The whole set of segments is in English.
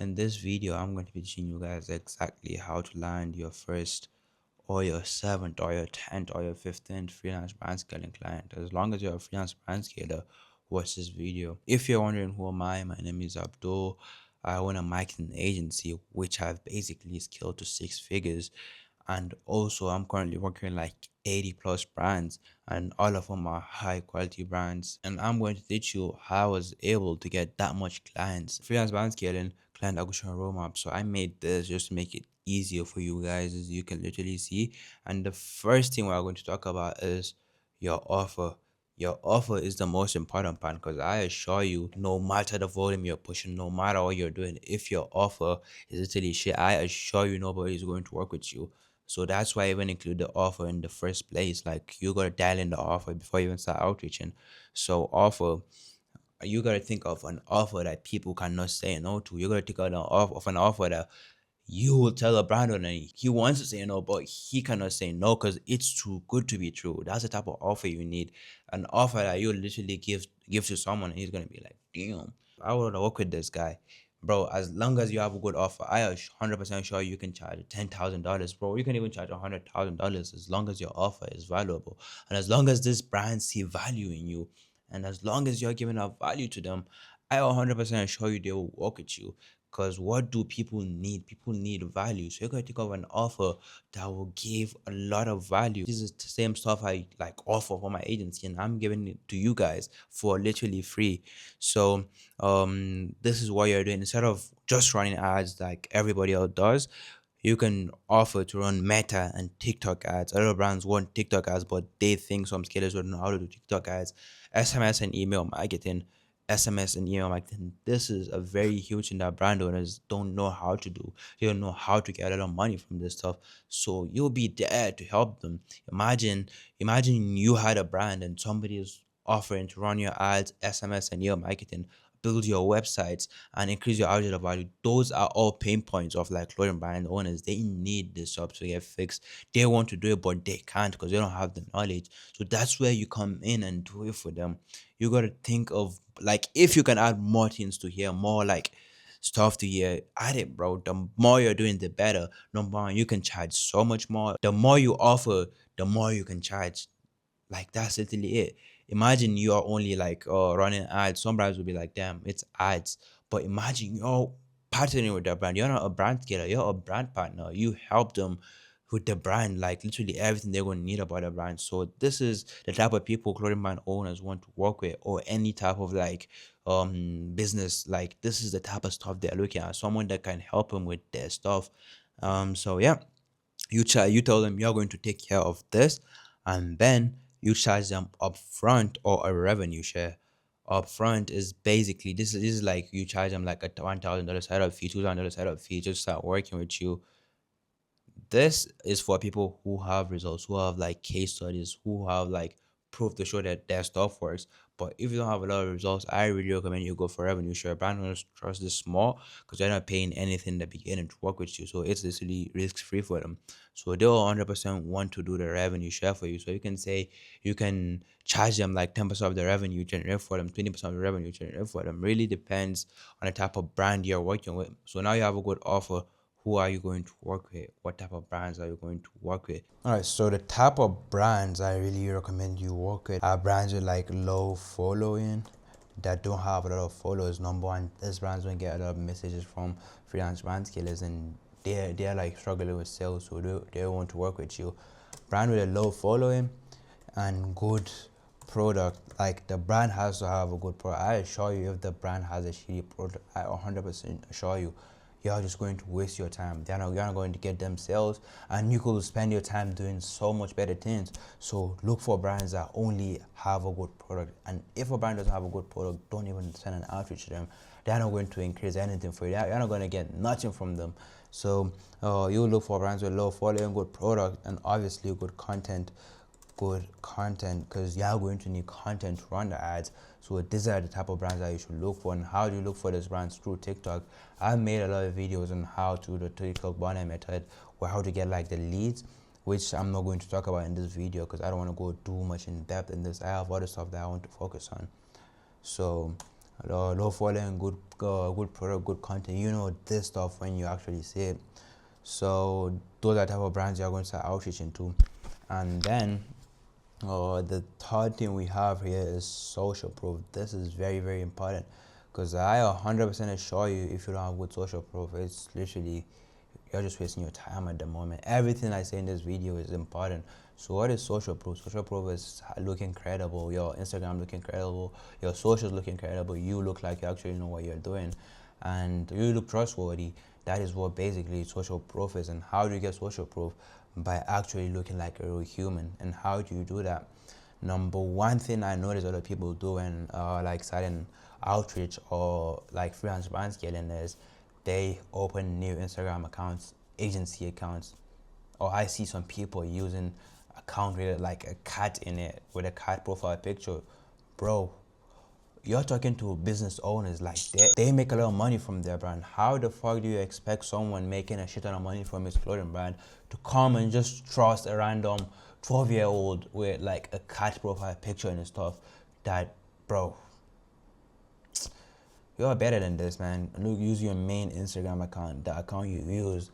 In this video, I'm going to be teaching you guys exactly how to land your first or your seventh or your 10th or your 15th freelance brand scaling client. As long as you're a freelance brand scaler, watch this video. If you're wondering who am I, my name is Abdul. I own a marketing agency which I've basically scaled to 6 figures, and also I'm currently working like 80 plus brands, and all of them are high quality brands, and I'm going to teach you how I was able to get that much clients. Freelance brand scaling, client acquisition roadmap. So I made this just to make it easier for you guys, as you can literally see. And the first thing we're going to talk about is your offer. Your offer is the most important part, because I assure you, no matter the volume you're pushing, no matter what you're doing, if your offer is literally shit, I assure you nobody's going to work with you. So that's why I even include the offer in the first place. Like, you gotta dial in the offer before you even start outreaching. So offer, you gotta think of an offer that people cannot say no to. You gotta think of an offer that you will tell a brand owner he wants to say no, but he cannot say no because it's too good to be true. That's the type of offer you need. An offer that you literally give to someone, and he's gonna be like, damn, I want to work with this guy. Bro, as long as you have a good offer, I am 100% sure you can charge $10,000, bro. You can even charge $100,000, as long as your offer is valuable, and as long as this brand see value in you, and as long as you're giving up value to them. I 100% assure you they will work with you. Because what do people need? People need value. So you're going to think of an offer that will give a lot of value. This is the same stuff I like offer for my agency, and I'm giving it to you guys for literally free. So this is what you're doing. Instead of just running ads like everybody else does, you can offer to run Meta and TikTok ads. A lot of brands want TikTok ads, but they think some scalers don't know how to do TikTok ads. SMS and email marketing. SMS and email marketing. This is a very huge thing that brand owners don't know how to do. They don't know how to get a lot of money from this stuff. So you'll be there to help them. Imagine you had a brand and somebody is offering to run your ads, SMS and email marketing, build your websites, and increase your average of value. Those are all pain points of like clothing brand owners. They need this job to get fixed. They want to do it, but they can't because they don't have the knowledge. So that's where you come in and do it for them. You got to think of, like, if you can add more things to here, more like stuff to here, add it, bro. The more you're doing, the better. Number one, you can charge so much more. The more you offer, the more you can charge. Like, that's literally it. Imagine you are only like running ads. Some brands will be like, damn, it's ads. But imagine you're partnering with that brand. You're not a brand scaler, you're a brand partner. You help them with the brand, like literally everything they're gonna need about the brand. So this is the type of people clothing brand owners want to work with, or any type of like business. Like, this is the type of stuff they're looking at. Someone that can help them with their stuff. So yeah, you tell them you're going to take care of this, and then you charge them upfront or a revenue share. Upfront is basically, this is like you charge them like a $1,000 setup fee, $2,000 setup fee, just start working with you. This is for people who have results, who have like case studies, who have like proof to show that their stuff works. But if you don't have a lot of results, I really recommend you go for revenue share. Brand owners trust this small because they're not paying anything in the beginning to work with you. So it's literally risk free for them. So they'll 100% want to do the revenue share for you. So you can say, you can charge them like 10% of the revenue you generate for them, 20% of the revenue you generate for them. Really depends on the type of brand you're working with. So now you have a good offer. Who are you going to work with? What type of brands are you going to work with? All right, so the type of brands I really recommend you work with are brands with like low following, that don't have a lot of followers. Number one, these brands don't get a lot of messages from freelance brand scalers, and they're like struggling with sales, so they want to work with you. Brand with a low following and good product. Like, the brand has to have a good product. I assure you, if the brand has a shitty product, I 100% assure you, you're just going to waste your time. You're not going to get them sales, and you could spend your time doing so much better things. So look for brands that only have a good product. And if a brand doesn't have a good product, don't even send an outreach to them. They're not going to increase anything for you. You're not going to get nothing from them. So you look for brands with low following, good product, and obviously good content, because you're going to need content to run the ads. So these are the type of brands that you should look for. And how do you look for these brands? Through TikTok. I've made a lot of videos on how to do the TikTok banner method, or how to get like the leads, which I'm not going to talk about in this video because I don't want to go too much in depth in this. I have other stuff that I want to focus on. So low following, good product, good content. You know this stuff when you actually see it. So those are the type of brands you're going to start outreach into. And then the third thing we have here is social proof. This is very, very important because I 100% assure you, if you don't have good social proof, it's literally you're just wasting your time at the moment. Everything I say in this video is important. So what is social proof? Social proof is looking credible. Your Instagram looking credible. Your socials looking credible. You look like you actually know what you're doing, and you look trustworthy. That is what basically social proof is. And how do you get social proof? By actually looking like a real human. And how do you do that? Number one thing I notice other people doing, like starting outreach or like freelance brand scaling, is they open new Instagram accounts, agency accounts, or I see some people using account with like a cat in it, with a cat profile picture. Bro, you're talking to business owners, like they make a lot of money from their brand. How the fuck do you expect someone making a shit ton of money from his clothing brand to come and just trust a random 12-year-old with like a cat profile picture and stuff? That, bro, you're better than this, man. Use your main Instagram account, the account you use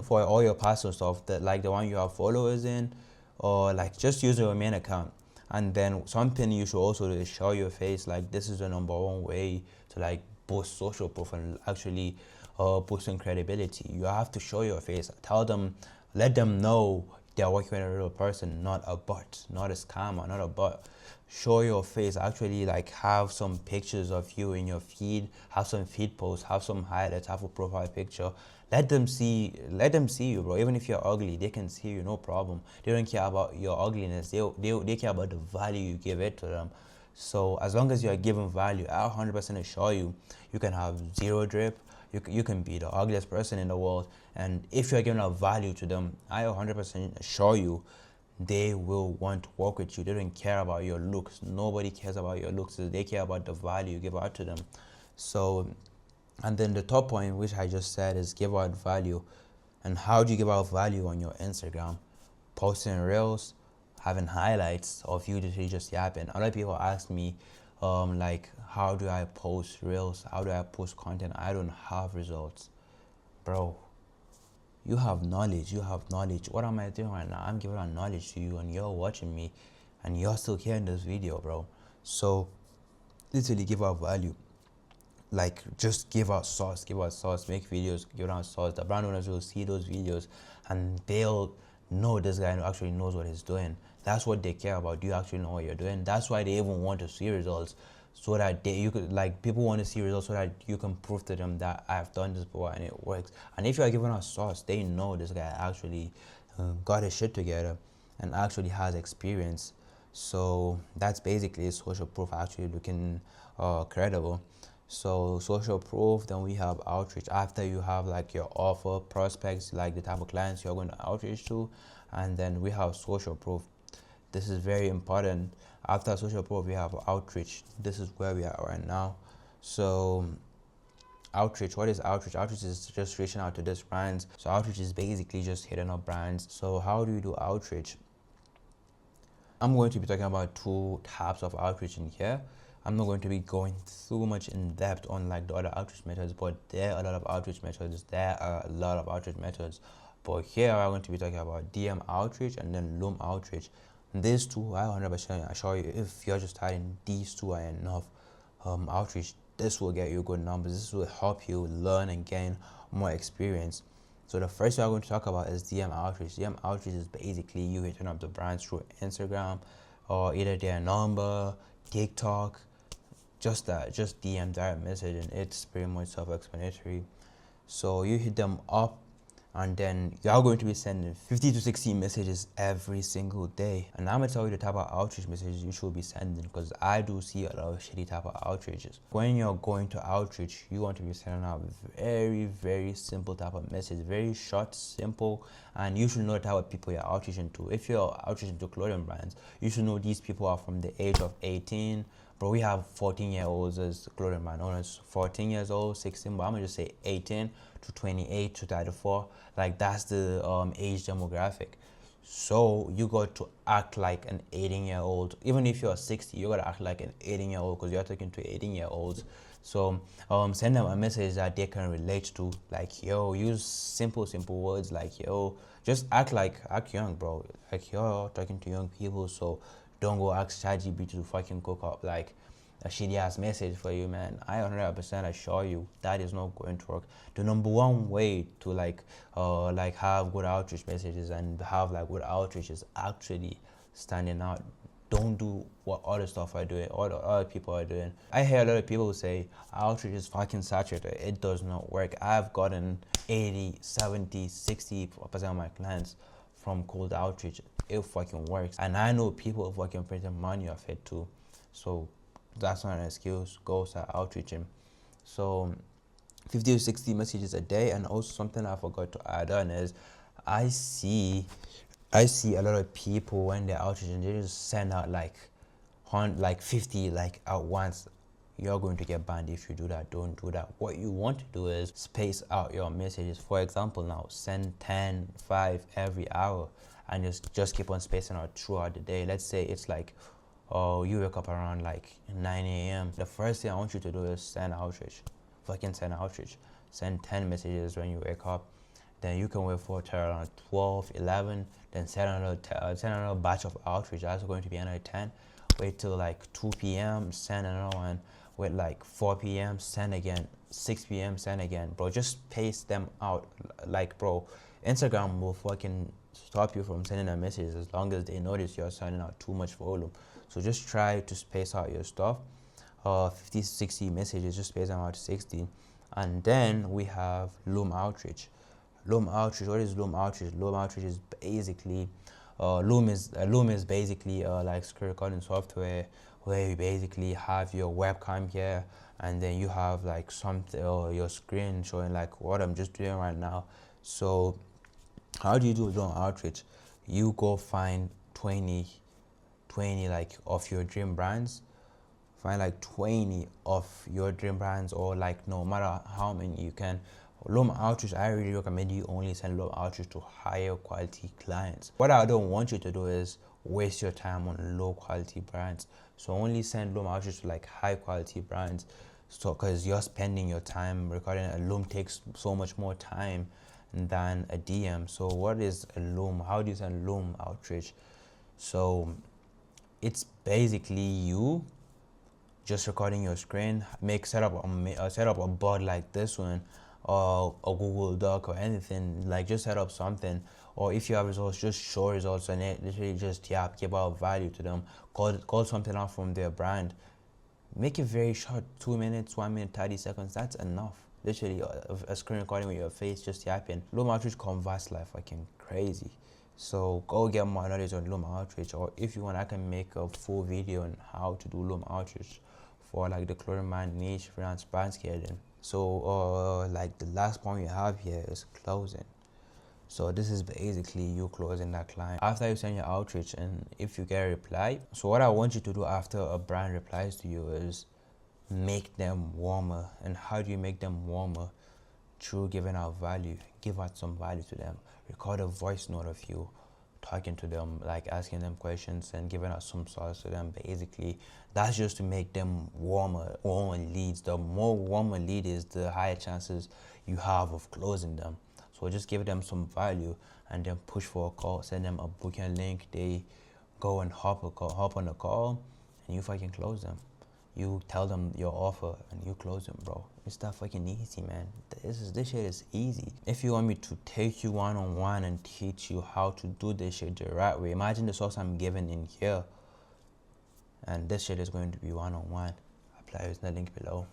for all your personal stuff, that like the one you have followers in, or like just use your main account. And then something you should also do is show your face. Like this is the number one way to like boost social proof and actually boosting credibility. You have to show your face. Tell them, let them know they're working with a real person, not a bot, not a scammer, not a bot. Show your face. Actually, like have some pictures of you in your feed. Have some feed posts. Have some highlights. Have a profile picture. Let them see. Let them see you, bro. Even if you're ugly, they can see you. No problem. They don't care about your ugliness. They care about the value you give it to them. So as long as you are giving value, I 100% assure you, you can have zero drip. You can be the ugliest person in the world, and if you're giving a value to them, I 100% assure you, they will want to work with you. They don't care about your looks. Nobody cares about your looks. They care about the value you give out to them. So, and then the top point, which I just said, is give out value. And how do you give out value on your Instagram? Posting reels, having highlights of you literally just yapping. A lot of people ask me, like, how do I post reels? How do I post content? I don't have results. Bro, you have knowledge. You have knowledge. What am I doing right now? I'm giving out knowledge to you, and you're watching me, and you're still here in this video, bro. So, literally give out value. Like, just give out sauce, make videos, give out sauce. The brand owners will see those videos and they'll know this guy actually knows what he's doing. That's what they care about. Do you actually know what you're doing? That's why they even want to see results, so that you could, like, people want to see results so that you can prove to them that I've done this before and it works. And if you're giving out sauce, they know this guy actually got his shit together and actually has experience. So that's basically social proof actually looking credible. So social proof, then we have outreach. After you have like your offer, prospects, like the type of clients you're going to outreach to, and then we have social proof. This is very important. After social proof, we have outreach. This is where we are right now. So outreach, what is outreach? Outreach is just reaching out to these brands. So outreach is basically just hitting up brands. So how do you do outreach? I'm going to be talking about two types of outreach in here. I'm not going to be going too much in depth on like the other outreach methods, but there are a lot of outreach methods. But here I'm going to be talking about DM outreach and then Loom outreach. And these two, I 100% assure you, if you're just starting, these two are enough. Outreach, this will get you good numbers. This will help you learn and gain more experience. So the first thing I'm going to talk about is DM outreach. DM outreach is basically you hitting up the brands through Instagram or either their number, TikTok, just DM direct message, and it's pretty much self-explanatory. So you hit them up, and then you are going to be sending 50 to 60 messages every single day. And I'm gonna tell you the type of outreach messages you should be sending, because I do see a lot of shitty type of outreaches. When you're going to outreach, you want to be sending out very, very simple type of message, very short, simple, and you should know the type of people you're outreaching to. If you're outreaching to clothing brands, you should know these people are from the age of 18. Bro, we have 14-year-olds as clothing brand owners, 14 years old, 16, but I'm gonna just say 18 to 28 to 34. Like, that's the age demographic. So you got to act like an 18-year-old. Even if you're 60, you gotta act like an 18-year-old because you're talking to 18-year-olds. So send them a message that they can relate to. Like, yo, use simple words like, yo, just act young, bro. Like, you're talking to young people, so don't go ask ChatGPT to fucking cook up like a shitty ass message for you, man. I 100% assure you that is not going to work. The number one way to like have good outreach messages and have like good outreach is actually standing out. Don't do what other stuff are doing, or other people are doing. I hear a lot of people say outreach is fucking saturated. It does not work. I've gotten 80, 70, 60% of my clients from cold outreach. It fucking works. And I know people fucking printing money off it too. So that's not an excuse. Go start outreaching. So 50 to 60 messages a day. And also something I forgot to add on is I see a lot of people when they're outreaching, they just send out like 50 like at once. You're going to get banned if you do that. Don't do that. What you want to do is space out your messages. For example, now send 10, 5 every hour, and just keep on spacing out throughout the day. Let's say it's like, oh, you wake up around like 9 a.m. The first thing I want you to do is send outreach. Fucking send outreach. Send 10 messages when you wake up. Then you can wait for around 12, 11, then send another batch of outreach. That's going to be another 10. Wait till like 2 p.m., send another one. Wait like 4 p.m., send again. 6 p.m., send again. Bro, just pace them out. Like, bro, Instagram will fucking stop you from sending a message as long as they notice you're sending out too much volume. So just try to space out your stuff. 50, 60 messages, just space them out to 60. And then we have Loom outreach. Loom outreach. What is Loom outreach? Loom outreach is basically Loom is basically like screen recording software where you basically have your webcam here, and then you have like something or your screen showing like what I'm just doing right now. So how do you do Loom outreach? You go find 20 like of your dream brands. Find like 20 of your dream brands, or like no matter how many you can. Loam outreach, I really recommend you only send loam outreach to higher quality clients. What I don't want you to do is waste your time on low quality brands. So only send loam outreach to like high quality brands. So because you're spending your time recording, a loom takes so much more time than a DM. So what is a loom? How do you send loom outreach? So it's basically you just recording your screen. Set up a board like this one, or a Google Doc or anything. Like just set up something, or if you have results, just show results and it literally just give out value to them. Call something out from their brand. Make it very short, 2 minutes, 1 minute, 30 seconds. That's enough. Literally a screen recording with your face just yapping. Loom outreach converts like fucking crazy. So go get more knowledge on Loom outreach, or if you want, I can make a full video on how to do Loom outreach for like the clothing man niche freelance brand scaling. So like the last point you have here is closing. So this is basically you closing that client after you send your outreach, and if you get a reply. So what I want you to do after a brand replies to you is make them warmer. And how do you make them warmer? Through giving out value. Give out some value to them. Record a voice note of you talking to them, like asking them questions and giving out some sauce to them. Basically, that's just to make them warmer leads. The more warmer lead is, the higher chances you have of closing them. So just give them some value and then push for a call. Send them a booking link. They go and hop on a call, and you fucking close them. You tell them your offer and you close them, bro. It's that fucking easy, man. This shit is easy. If you want me to take you one-on-one and teach you how to do this shit the right way, imagine the sauce I'm giving in here, and this shit is going to be one-on-one. Apply with the link below.